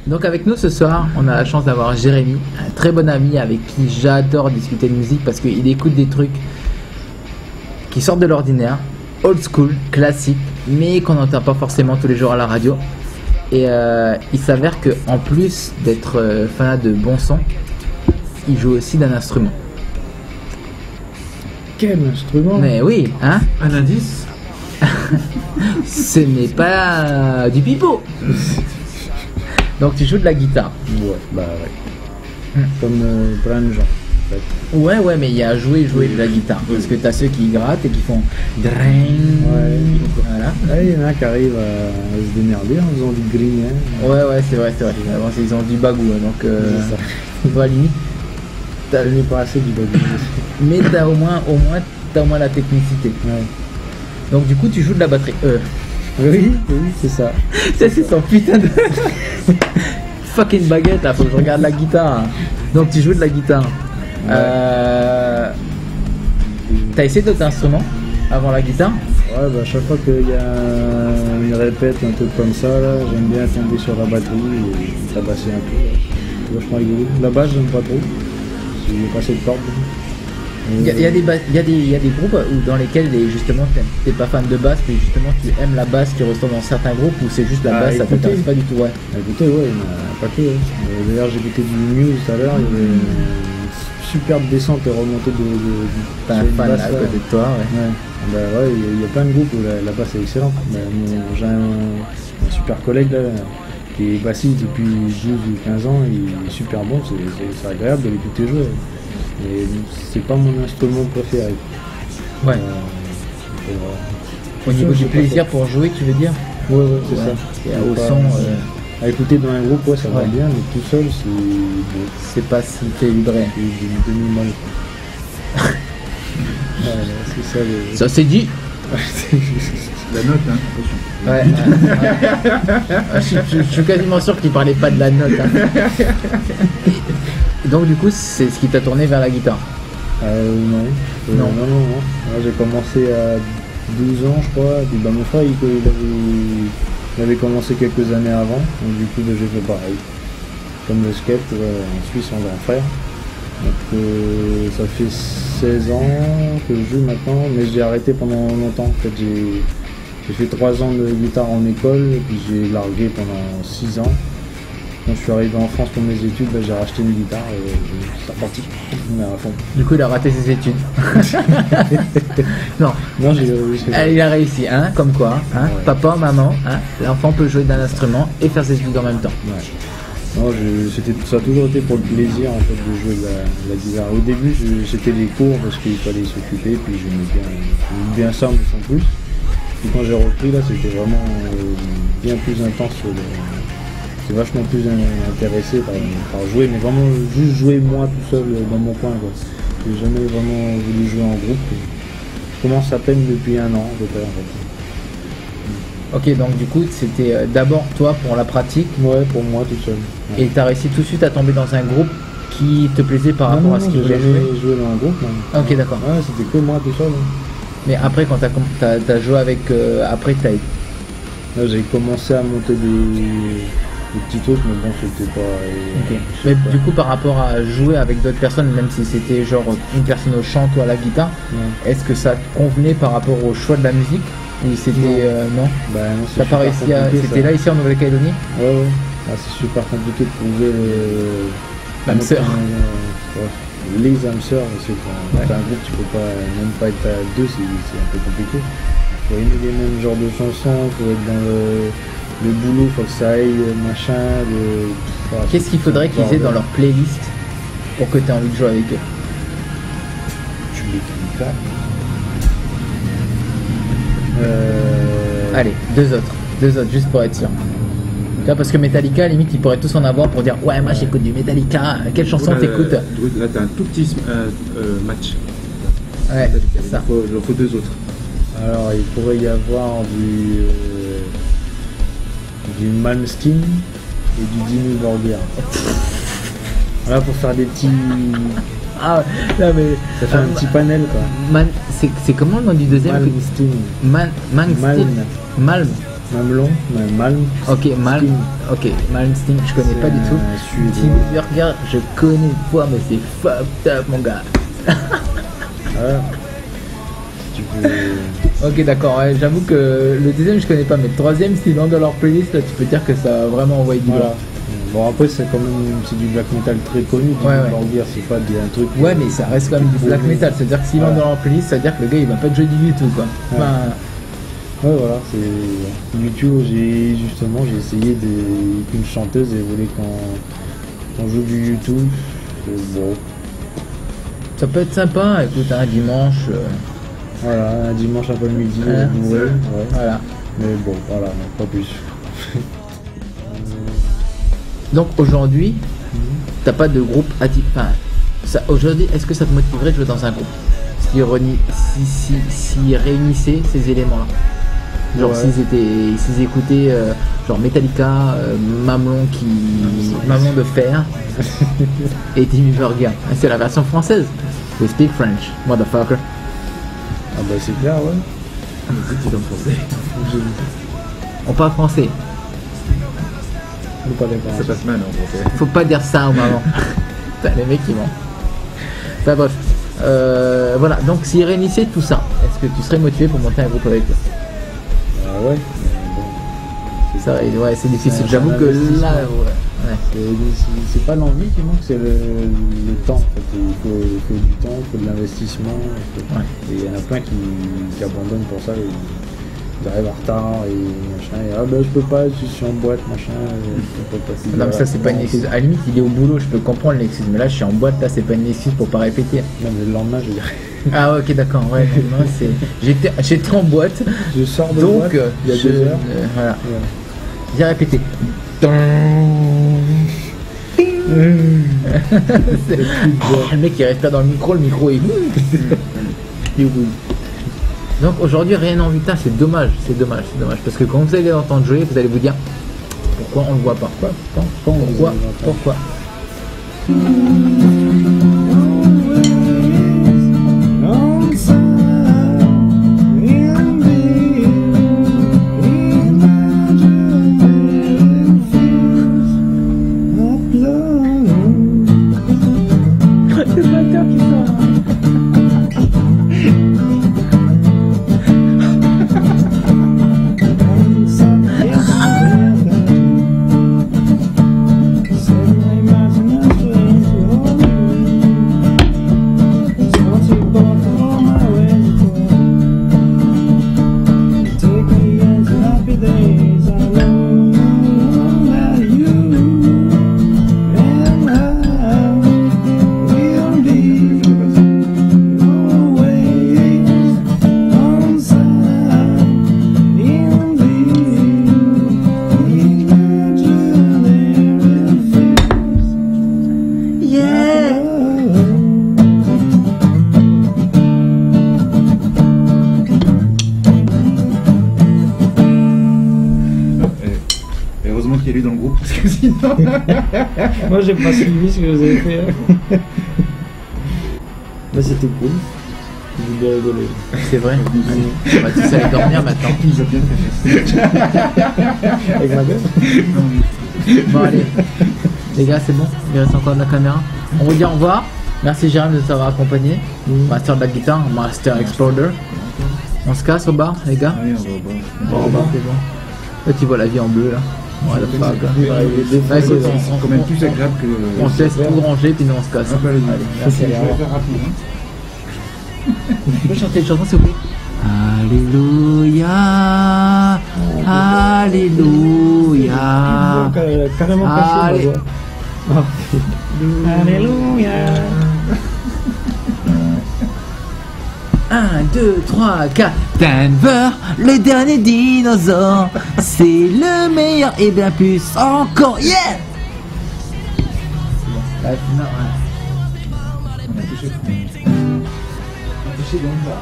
Donc avec nous ce soir, on a la chance d'avoir Jérémy, un très bon ami avec qui j'adore discuter de musique parce qu'il écoute des trucs qui sortent de l'ordinaire, old school, classique, mais qu'on n'entend pas forcément tous les jours à la radio. Et il s'avère que en plus d'être fanat de bon son, il joue aussi d'un instrument. Quel instrument? Mais oui, hein? Un indice? Ce n'est pas du pipeau. Donc tu joues de la guitare. Ouais, bah ouais. Comme plein de gens. En fait. Ouais, mais il y a jouer de la guitare. Parce que t'as ceux qui grattent et qui font dring. Ouais. Voilà. Ouais, il y en a qui arrivent à se démerder en faisant du green. Hein. Ouais, c'est vrai. Avant, ils ont du bagou, donc C'est ça. à la limite. Je n'ai pas assez du bagou. Mais t'as au moins la technicité. Ouais. Donc du coup, tu joues de la batterie. Oui, c'est ça. Ça, c'est son putain de fucking baguette là, faut que je regarde la guitare. Donc tu joues de la guitare. Ouais. T'as essayé d'autres instruments avant la guitare? Ouais, bah, à chaque fois qu'il y a une répète, un truc comme ça, là, j'aime bien tomber sur la batterie et tabasser un peu. C'est vachement rigolo. La basse, j'aime pas trop. J'ai pas assez de cordes. Il y a des groupes dans lesquels justement t'es pas fan de basse, mais justement tu aimes la basse qui ressemble dans certains groupes où c'est juste la basse, ça t'intéresse pas du tout. Ouais. Écoutez, ouais, il y en a pas que. Ouais. D'ailleurs, j'ai écouté du Muse tout à l'heure, il y avait une superbe descente et remontée de T'as un fan à côté de toi, ouais. Bah ouais, il y a plein de groupes où la basse est excellente. Bah, j'ai un super collègue là, qui est bassiste depuis 12 ou 15 ans, il est super bon, c'est agréable de l'écouter jouer. Mais c'est pas mon instrument préféré. Ouais. Au niveau du plaisir pour jouer, tu veux dire? Ouais, c'est ça. Et au son. À écouter dans un groupe, ouais, ça va bien, mais tout seul, c'est pas si t'es vibré. C'est demi-mal. C'est ça. Ça c'est dit. La note, hein, attention. Je suis quasiment sûr qu'il parlait pas de la note. Hein. Donc du coup, c'est ce qui t'a tourné vers la guitare? Non. J'ai commencé à 12 ans, je crois. Puis, mon frère, il avait commencé quelques années avant. Donc du coup, j'ai fait pareil. Comme le skate, en Suisse, on a un frère. Donc ça fait 16 ans que je joue maintenant, mais j'ai arrêté pendant longtemps. En fait, j'ai fait 3 ans de guitare en école, et puis j'ai largué pendant 6 ans. Quand je suis arrivé en France pour mes études, j'ai racheté une guitare et c'est reparti. Mais à fond. Du coup, il a raté ses études. Non, il a réussi, hein, comme quoi. Hein, ouais. Papa, maman, hein, l'enfant peut jouer d'un instrument et faire ses études en même temps. Ouais. Non, ça a toujours été pour le plaisir en fait, de jouer de la guitare. Au début, c'était des cours parce qu'il fallait s'occuper, puis j'aimais bien ça, mais sans plus. Puis quand j'ai repris, là, c'était vraiment bien plus intense. C'est vachement plus intéressé par jouer, mais vraiment juste jouer moi tout seul dans mon coin. J'ai jamais vraiment voulu jouer en groupe. Je commence à peine depuis 1 an, peut-être. Ok, donc du coup, c'était d'abord toi pour la pratique. Ouais, pour moi tout seul. Ouais. Et t'as réussi tout de suite à tomber dans un groupe qui te plaisait par rapport à ce qu'il voulait jouer? J'ai joué dans un groupe. Ah, ok, d'accord. Ouais, c'était que moi tout seul. Mais après, quand t'as joué avec... après, là, j'ai commencé à monter des petits trucs, mais bon, c'était pas... Okay. Mais pas... du coup, par rapport à jouer avec d'autres personnes, même si c'était genre une personne au chant, toi à la guitare, est-ce que ça te convenait par rapport au choix de la musique? Ou c'était... non, bah, non, t'as pas réussi à... C'était là, ici, en Nouvelle-Calédonie? Ouais. Ah, c'est super compliqué de trouver l'âme sœur. Les âmes sœurs, parce que quand t'as un groupe, tu peux même pas être à 2, c'est un peu compliqué. Faut aimer les mêmes genres de chansons, faut être dans le boulot, faut que ça aille, machin. Qu'est-ce qu'il faudrait qu'ils aient dans leur playlist pour que tu aies envie de jouer avec eux? Tu l'écris pas. Allez, deux autres, juste pour être sûr. Parce que Metallica, à la limite, ils pourraient tous en avoir pour dire ouais, moi j'écoute du Metallica. Quelle chanson t'écoutes? Là, t'as un tout petit match. Ouais, c'est ça. Il en faut 2 autres. Alors, il pourrait y avoir du Malmsteen et du Dimmu Borgir. Voilà, pour faire des petits... Ah, là, mais... Ça fait un petit panel, quoi. C'est comment le nom du deuxième? Malmsteen. Malm. Mamelon, Malm. Ok, Malm. Ok, Malmsteen, je connais pas du tout. Team Burger, je connais pas, mais c'est fucked up, mon gars. Ouais. Tu peux. Ok, d'accord, ouais, j'avoue que le deuxième, je connais pas, mais le troisième, s'il est dans leur playlist, là, tu peux dire que ça a vraiment envoyé du Voilà. lourd. Bon, après, c'est quand même c'est du black metal très connu. Ouais, ouais. Burger, c'est pas un truc. Ouais, mais ça reste quand même du black metal, c'est-à-dire que s'il est Voilà. dans leur playlist, ça veut dire que le gars il va pas te jouer du tout, quoi. Enfin, Ouais, voilà, c'est YouTube. J'ai essayé qu'une chanteuse et voulait qu'on joue du YouTube. Bon, ça peut être sympa, écoute, un dimanche. voilà, un dimanche après-midi, Voilà. ouais. Voilà. Mais bon, voilà, non, pas plus. Donc aujourd'hui, t'as pas de groupe enfin, aujourd'hui, est-ce que ça te motiverait de jouer dans un groupe s'ils réunissaient ces éléments-là? Genre Ouais. s'ils écoutaient genre Metallica, Mamelon de fer et Timmy Burger. C'est la version française. We speak French, motherfucker. Ah bah c'est clair, ouais. C'est en français. On parle français. Ou pas d'accord. Ça passe mal en français. Faut pas dire ça aux mamans. Putain, les mecs ils mentent. Enfin bref. Voilà, donc s'ils réunissaient tout ça, est-ce que tu serais motivé pour monter un groupe avec eux? Ouais. Ça, ouais, c'est difficile. C'est un J'avoue que investissement. là, ouais. C'est pas l'envie qui manque, c'est le temps. En fait. Il faut du temps, il faut de l'investissement. Ouais. Et il y en a plein qui abandonnent pour ça. Ils arrivent en retard et machin. Et, ah bah je peux pas, je suis en boîte, machin. Je peux pas. Non mais ça c'est pas une excuse. À la limite il est au boulot, je peux comprendre l'excuse. Mais là je suis en boîte, là c'est pas une excuse pour pas répéter. Non mais le lendemain je dirais. Ah ouais, ok d'accord, ouais. Non, j'étais en boîte. Je sors de Donc boîte, il y a 2 heures. voilà. Ouais. J'ai répété. Le mec il respire dans le micro est. Donc aujourd'hui rien en putain, c'est dommage. Parce que quand vous allez l'entendre jouer, vous allez vous dire pourquoi on le voit pas. Pourquoi C'est le batteur qui sort. Heureusement qu'il y a lui dans le groupe, parce que sinon. Moi j'ai pas suivi ce que vous avez fait. Mais c'était cool. J'ai bien rigolé. C'est vrai. On va tous aller dormir maintenant. Ils ont bien fait. Avec ma gueule. Bon allez, les gars c'est bon, il reste encore de la caméra. On vous dit au revoir. Merci Jérôme de t'avoir accompagné. Master de la guitare, Master Exploder. On se casse au bar les gars. Allez, on va au bar. Bon, c'est bon. Là tu vois la vie en bleu là. Voilà, C'est fuck, là. Ouais, il est défoncé, Ouais, écoute, là. C'est quand même plus agréable que. on se laisse tout ranger puis nous on se casse. Hop, allez-y. Allez, merci. Je vais faire rapide. Hein. Tu peux chanter une chanson s'il vous plaît? Alléluia, Alléluia. Carrément cassé Allez. ma voix. Alléluia. 1, 2, 3, 4. Denver, le dernier dinosaure. C'est le meilleur et bien plus encore. Yeah! On a touché. On a touché Denver.